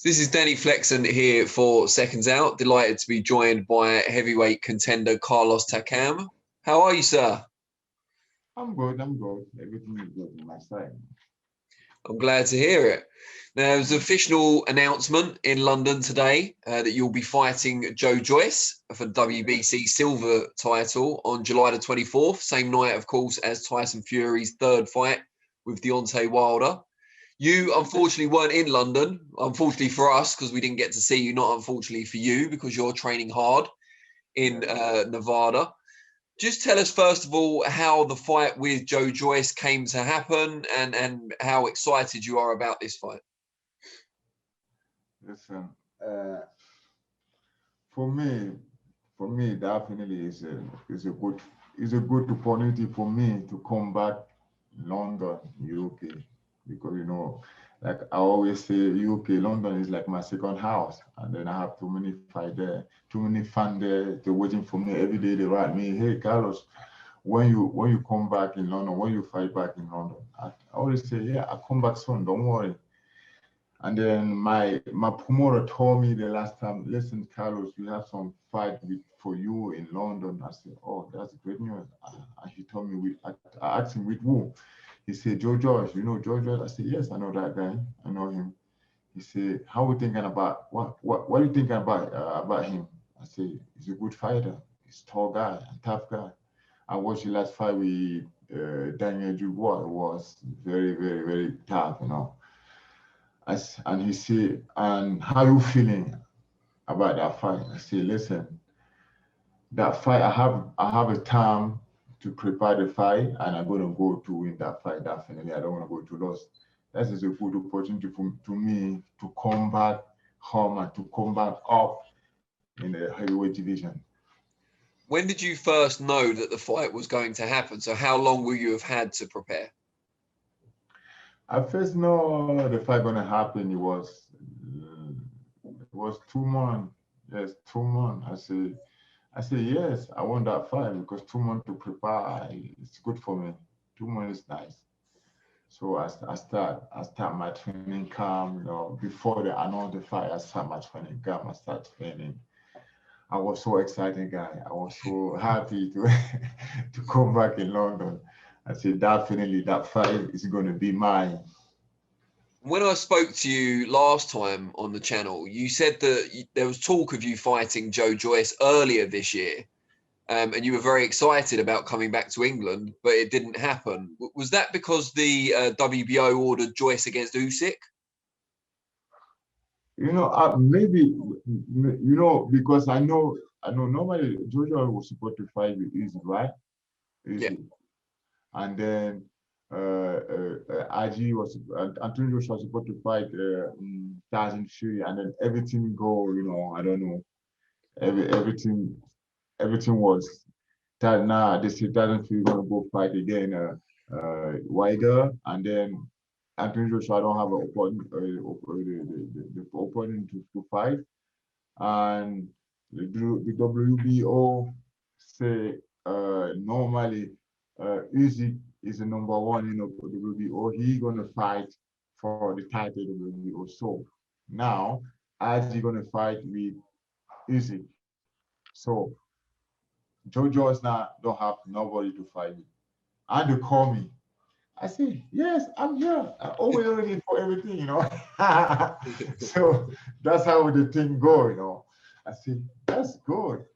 This is Danny Flexen here for Seconds Out. Delighted to be joined by heavyweight contender Carlos Takam. How are you, sir? I'm good. Everything is good on my side. I'm glad to hear it. Now, there's an official announcement in London today that you'll be fighting Joe Joyce for the WBC silver title on July the 24th, same night, of course, as Tyson Fury's third fight with Deontay Wilder. You, unfortunately, weren't in London, unfortunately for us, because we didn't get to see you, not unfortunately for you, because you're training hard in Nevada. Just tell us, first of all, how the fight with Joe Joyce came to happen and how excited you are about this fight. Listen, for me, definitely is a good opportunity for me to come back London, UK, because like I always say, UK, London is like my second house, and then I have too many fight there, too many fans there. They're waiting for me every day. They write me, "Hey, Carlos, when you come back in London, when you fight back in London," I always say, "Yeah, I'll come back soon. Don't worry." And then my promoter told me the last time, "Listen, Carlos, we have some fight for you in London." I said, "Oh, that's great news." And he told me, I asked him with who. He said, "Joe Joyce, you know Joe Joyce?" I said, "Yes, I know that guy. I know him." He said, "How are you thinking about what are you thinking about him?" I said, "He's a good fighter. He's a tall guy, a tough guy. I watched the last fight with Daniel Dubois. It was very, very, very tough, And he said, "And how you feeling about that fight?" I said, "Listen, that fight, I have a time to prepare the fight, and I'm gonna go to win that fight. Definitely, I don't want to go to lose. That is a good opportunity to me to come back home and to come back up in the heavyweight division." When did you first know that the fight was going to happen? So how long will you have had to prepare? I first know the fight gonna happen. It was 2 months. Yes, 2 months. I say yes. I want that fight because 2 months to prepare. It's good for me. 2 months is nice. So I start my training camp. Before they announce the fight, I start my training camp. I start training. I was so excited, guy. I was so happy to to come back in London. I said, definitely that fight is going to be mine. When I spoke to you last time on the channel, you said that there was talk of you fighting Joe Joyce earlier this year, and you were very excited about coming back to England, but it didn't happen. Was that because the WBO ordered Joyce against Usyk? Maybe, because I know normally Georgia was supposed to fight with Easy, right? Yeah. Easy. And then IG was Antonio Joshua was supposed to fight Tyson Fury, and then everything go, I don't know, everything was that now they said Tyson Fury gonna go fight again Wilder, and then Antonio Joshua don't have an opponent, the opponent to fight, and the WBO say normally Usyk is the number one in the WBO. He gonna fight for the title of the WBO. So now, as he gonna fight with Usyk, so Joe Joyce now don't have nobody to fight with, and they call me. I say, "Yes, I'm here. I'm always ready for everything. So that's how the thing go. I say, "That's good.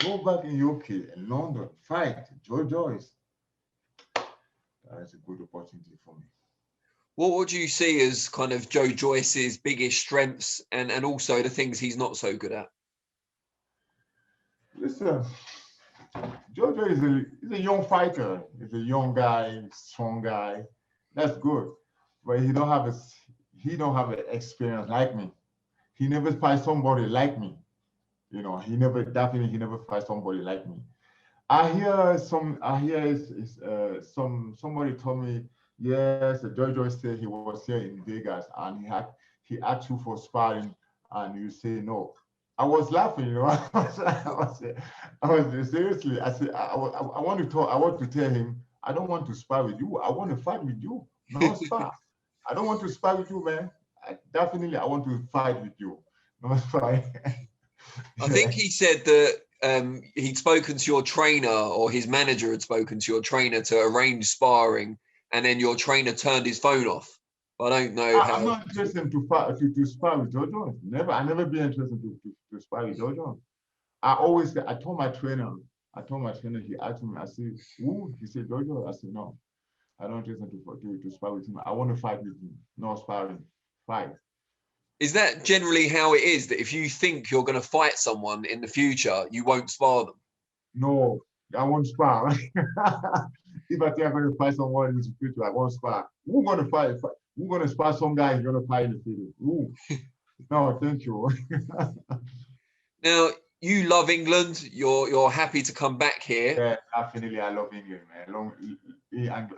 Go back in UK and London, fight Joe Joyce." That's a good opportunity for me. What would you see as kind of Joe Joyce's biggest strengths and also the things he's not so good at? Listen, Jojo is a young fighter. He's a young guy, strong guy. That's good, but he don't have an experience like me. He never fight somebody like me. He never fight somebody like me. I hear somebody told me, yes, Jojo said he was here in Vegas and he asked you for sparring and you say no. I was laughing. I was seriously. I said, I want to talk. I want to tell him, I don't want to spar with you. I want to fight with you, not spar. I don't want to spar with you, man. definitely I want to fight with you. Not fight. I think he said that he'd spoken to your trainer, or his manager had spoken to your trainer to arrange sparring, and then your trainer turned his phone off. I don't know how. I'm not interested to spar with Joe Joyce. Never, I never be interested to spar with Joe Joyce. I told my trainer, he asked me, I said, who? He said, Joe Joyce. I said, no, I don't interested to spar with him. I want to fight with him. No sparring, fight. Is that generally how it is, that if you think you're going to fight someone in the future, you won't spar them? No, I won't spar. If I think I'm going to fight someone in the future, I won't spar. Who's going to fight? Who's going to spar some guy you're going to fight in the future? Ooh. No, thank you. Now, you love England. You're happy to come back here. Yeah, definitely. I love England, man.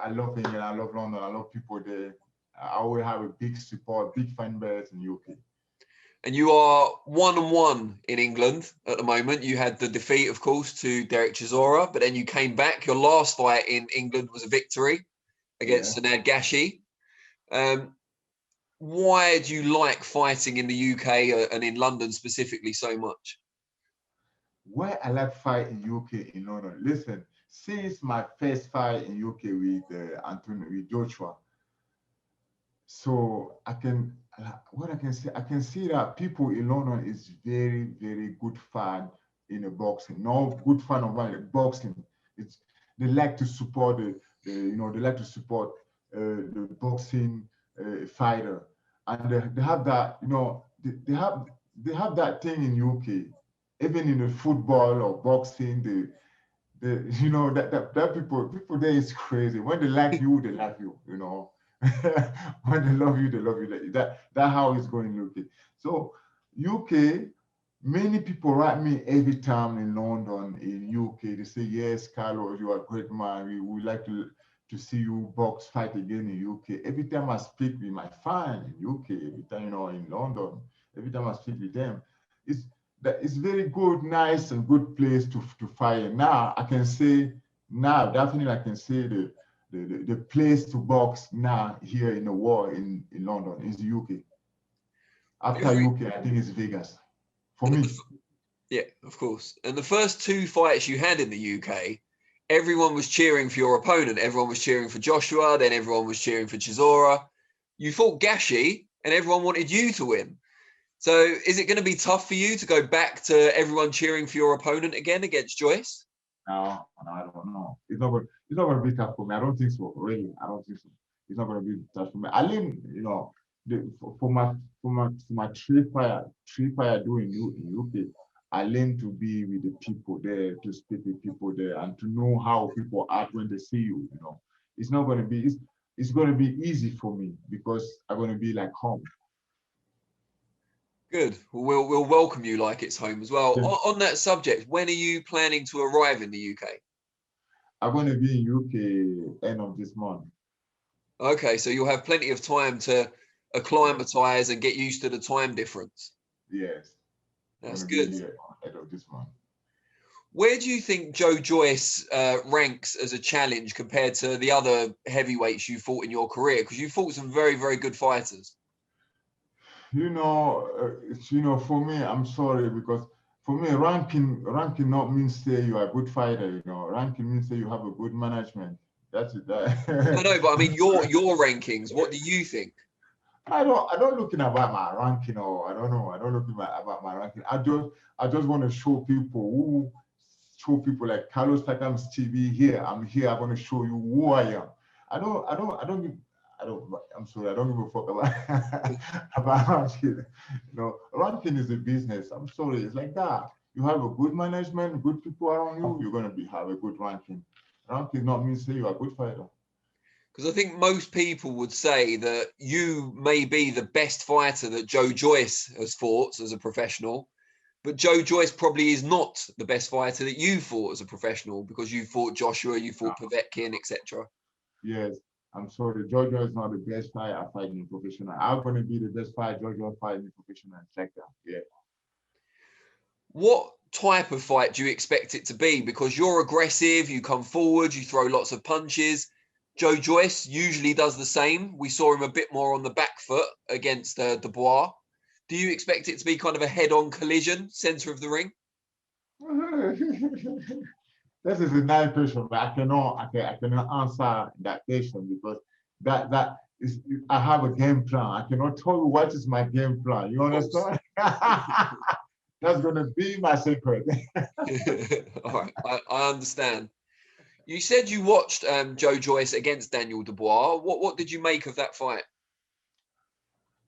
I love England. I love London. I love people there. I always have a big support, big fan base in UK. And you are 1-1 in England at the moment. You had the defeat, of course, to Derek Chisora, but then you came back. Your last fight in England was a victory against Sanad Gashi. Why do you like fighting in the UK and in London specifically so much? Why I like fight in UK in London? Listen, since my first fight in UK with Joshua, so I can see that people in London is very, very good fan in the boxing. No good fan of boxing. They like to support they like to support the boxing fighter, and they have that they have that thing in UK, even in the football or boxing. That people there is crazy. When they like you, they like you. When they love you, they love you. That how it's going in UK. So UK, many people write me every time in London, in UK. They say, yes, Carlos, you are a great man. We would like to see you box fight again in UK. Every time I speak with my fan in UK, every time in London, every time I speak with them, it's very good, nice and good place to fight. Now I can say definitely I can say the place to box now here in the world in London is the UK. After UK, I think it's Vegas for me. Yeah, of course. And the first two fights you had in the UK, everyone was cheering for your opponent. Everyone was cheering for Joshua, then everyone was cheering for Chisora. You fought Gashi, and everyone wanted you to win. So is it going to be tough for you to go back to everyone cheering for your opponent again against Joyce? No, I don't know. It's not going to be tough for me. I don't think so. Really, I don't think so. It's not going to be tough for me. I learned, for my three fire doing in UK, I learned to be with the people there, to speak with people there, and to know how people act when they see you. It's not going to be. It's going to be easy for me because I'm going to be like home. Good. We'll welcome you like it's home as well. Yeah. On that subject, when are you planning to arrive in the UK? I'm going to be in UK end of this month. Okay, so you'll have plenty of time to acclimatise and get used to the time difference. Yes. That's good. End of this month. Where do you think Joe Joyce ranks as a challenge compared to the other heavyweights you fought in your career? Because you fought some very, very good fighters. For me, I'm sorry, because for me, ranking not means say you are a good fighter. Ranking means say you have a good management. That's it. No, but I mean your rankings. What do you think? I don't looking about my ranking, or I don't know. I don't look about my ranking. I just want to show people like Carlos Takam's TV here. I'm here. I want to show you who I am. I'm sorry, I don't give a fuck about ranking. Ranking is a business. I'm sorry, it's like that. You have a good management, good people around you, you're gonna have a good ranking. Ranking not mean say you're a good fighter. Because I think most people would say that you may be the best fighter that Joe Joyce has fought as a professional, but Joe Joyce probably is not the best fighter that you fought as a professional, because you fought Joshua, you fought Povetkin, etc. Yes. I'm sorry, Jojo is not the best fighter fighting professional. I'm going to be the best fighter Jojo fighting professional sector. Yeah. What type of fight do you expect it to be? Because you're aggressive, you come forward, you throw lots of punches. Joe Joyce usually does the same. We saw him a bit more on the back foot against Dubois. Do you expect it to be kind of a head-on collision, centre of the ring? This is a nice question, but I cannot answer that question because that is, I have a game plan. I cannot tell you what is my game plan. You understand? That's gonna be my secret. All right, I understand. You said you watched Joe Joyce against Daniel Dubois. What did you make of that fight?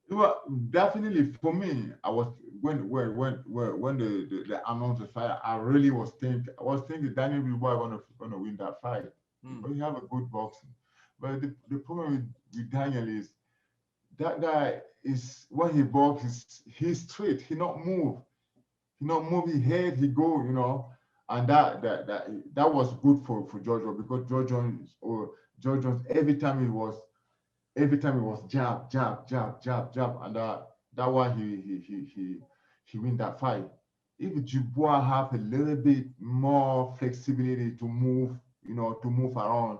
Well, definitely for me, I was when the announced the fight, I really was thinking Daniel Dubois gonna win that fight. But he have a good boxing. But the problem with Daniel is that guy is when he boxes, he's straight. He not move. He not move his head. He go, and that was good for Jojo because Joe Jones every time it was jab, jab, jab, jab, jab, and that why he win that fight. If Dubois have a little bit more flexibility to move, to move around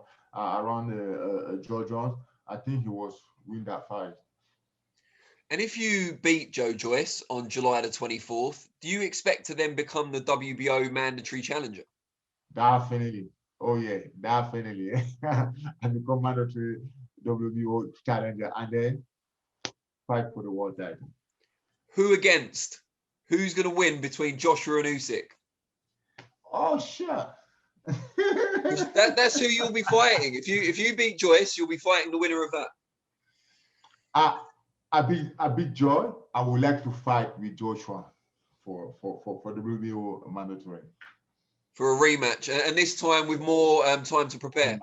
Joe Jones, I think he was win that fight. And if you beat Joe Joyce on July the 24th, do you expect to then become the WBO mandatory challenger? Definitely. Oh yeah, definitely. And become mandatory WBO challenger and then fight for the world title. Who against? Who's going to win between Joshua and Usyk? Oh shit. That's who you'll be fighting. If you beat Joyce, you'll be fighting the winner of that. I beat Joy. I would like to fight with Joshua for the WBO mandatory. For a rematch, and this time with more time to prepare.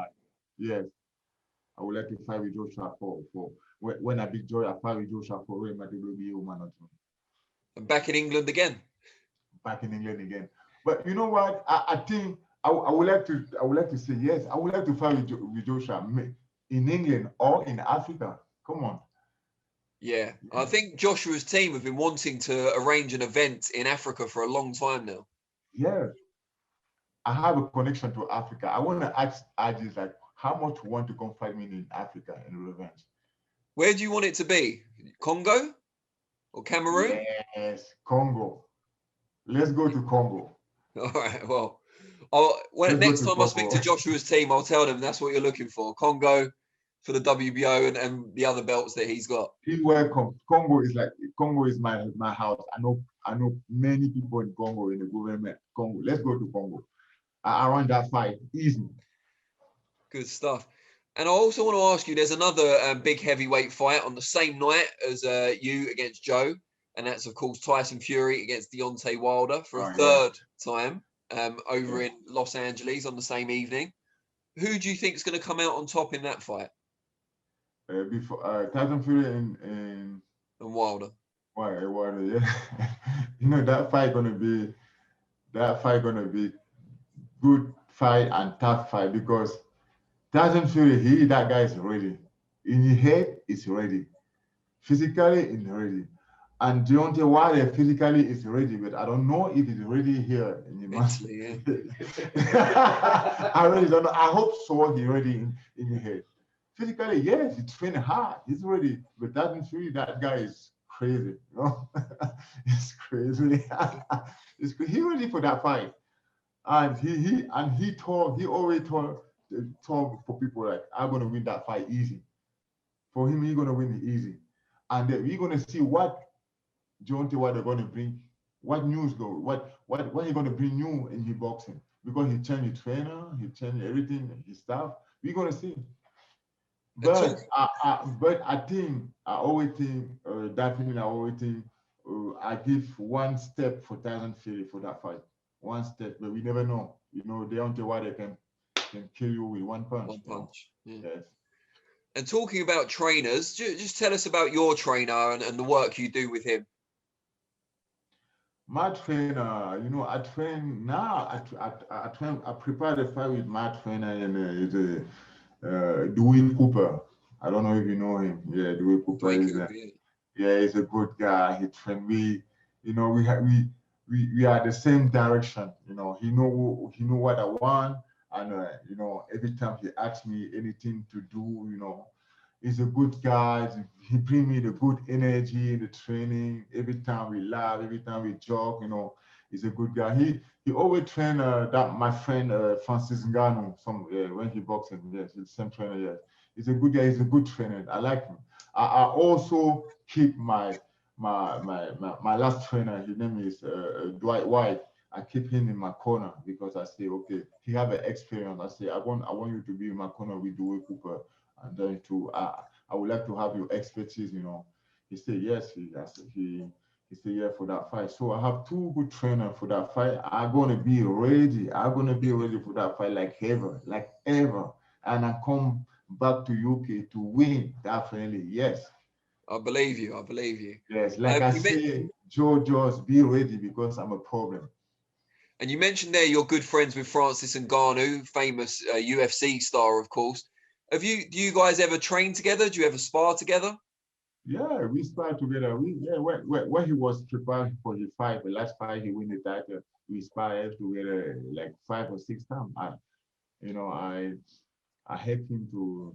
Yes, I would like to fight with Joshua for when I beat Joy. I fight with Joshua for rematch WBO mandatory. And back in England again. Back in England again. But you know what? I think I would like to say yes. I would like to fight with Joshua in England or in Africa. Come on. Yeah, I think Joshua's team have been wanting to arrange an event in Africa for a long time now. Yeah, I have a connection to Africa. I want to ask Adis like, how much you want to come fight me in Africa in revenge? Where do you want it to be? Congo or Cameroon? Yes, Congo. Let's go to Congo. All right. Well, next time I speak to Joshua's team, I'll tell them that's what you're looking for. Congo for the WBO and the other belts that he's got. He's welcome. Congo is my house. I know many people in Congo in the government. Congo. Let's go to Congo. I run that fight easy. Good stuff. And I also want to ask you, there's another big heavyweight fight on the same night as you against Joe. And that's, of course, Tyson Fury against Deontay Wilder for a third time over in Los Angeles on the same evening. Who do you think is going to come out on top in that fight? Before Tyson Fury and Wilder. Wilder, yeah. that fight gonna be good fight and tough fight because Tyson Fury, that guy is ready. In his head, is ready. Physically, is ready. And Deontay Wilder physically is ready, but I don't know if he's ready here in the match. I really don't know. I hope so. He's ready in the head. Physically, yes, he's training hard. He's ready, but Tyson Fury, that guy is crazy. It's crazy. He's ready for that fight, and he always told for people like, I'm gonna win that fight easy. For him, he's gonna win it easy, and then we're gonna see what Deontay Wilder gonna bring, what news though, what he gonna bring new in his boxing because he changed his trainer, he changed everything, his stuff. We're gonna see. But I think I always think I give one step for Tyson Fury for that fight. One step, but we never know. Deontay Wilder can kill you with one punch. One punch. Yeah. Yes. And talking about trainers, just tell us about your trainer and the work you do with him. My trainer, I train now. I prepare the fight with my trainer, and Dewey Cooper. I don't know if you know him. Yeah, Dewey Cooper he's a good guy. He trained me. We are the same direction. He know what I want, And every time he asks me anything to do, he's a good guy. He bring me the good energy in the training. Every time we laugh, every time we joke, he's a good guy. He always train that my friend Francis NGannou when he boxing. Yes, he's the same trainer. Yes, he's a good guy. He's a good trainer. I like him. I also keep my last trainer. His name is Dwight White. I keep him in my corner because I say, okay, he have an experience. I say, I want you to be in my corner with Dewey Cooper, and then I would like to have your expertise. He said yes. He said yeah for that fight. So I have two good trainers for that fight. I'm gonna be ready. I'm gonna be ready for that fight like ever, and I come back to UK to win definitely. Yes. I believe you. I believe you. Yes, like I say, Joe Joyce, be ready because I'm a problem. And you mentioned there you're good friends with Francis NGannou, famous UFC star, of course. Do you guys ever train together? Do you ever spar together? Yeah, we spar together. When he was preparing for his fight, the last fight he win the title, we spar together like 5 or 6 times. I helped him to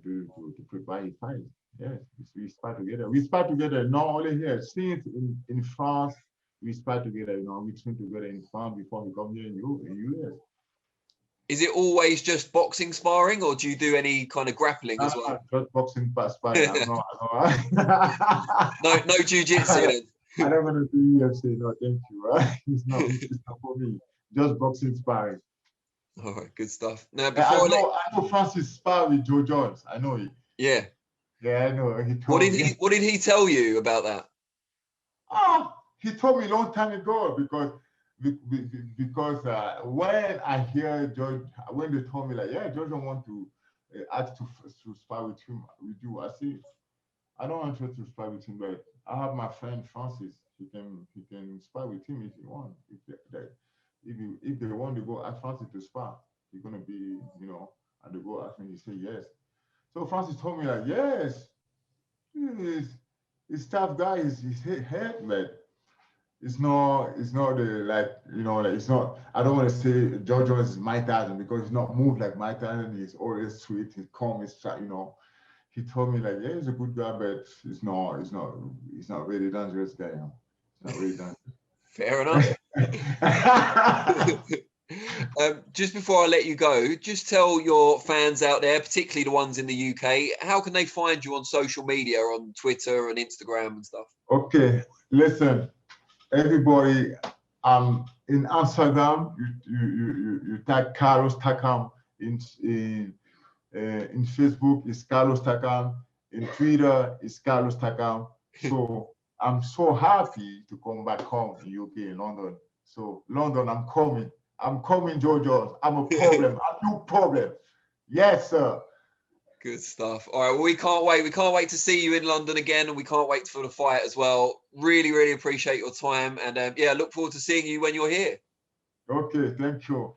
prepare his fight. Yes, we spar together. We spar together not only here, since in France, we spar together. We train together in France before we come here in US. Is it always just boxing sparring, or do you do any kind of grappling as well? Just boxing sparring. No jiu-jitsu then? I don't want to do UFC. No, thank you. It's not for me. Just boxing sparring. All right, good stuff. Now, I know Francis spar with Joe Joyce. I know it. Yeah. Yeah, I know. What did he tell you about that? He told me a long time ago because when I hear George, when they told me like, yeah, George don't want to ask to spar with you, I say, I don't want you to spar with him, but I have my friend Francis. He can spar with him if he want. If they want to go ask Francis to spar, he's gonna be, and they go ask him, he say yes. So Francis told me like, yes, he's tough guy, he's head, but it's not it's not. I don't want to say Joe Joyce is Mike Tyson because he's not moved like Mike Tyson. He's always sweet, he's calm, He told me like, yeah, he's a good guy, but he's not really dangerous guy. He's not really dangerous. Fair enough. Just before I let you go, just tell your fans out there, particularly the ones in the UK, how can they find you on social media, on Twitter and Instagram and stuff? Okay, listen, everybody, in Amsterdam, you type Carlos Takam in Facebook is Carlos Takam, in Twitter is Carlos Takam. So I'm so happy to come back home in UK, in London. So London, I'm coming, Joe Joyce. I'm a problem. I'm no problem. Yes, sir. Good stuff. All right. Well, we can't wait. We can't wait to see you in London again, and we can't wait for the fight as well. Really, really appreciate your time, and look forward to seeing you when you're here. Okay. Thank you.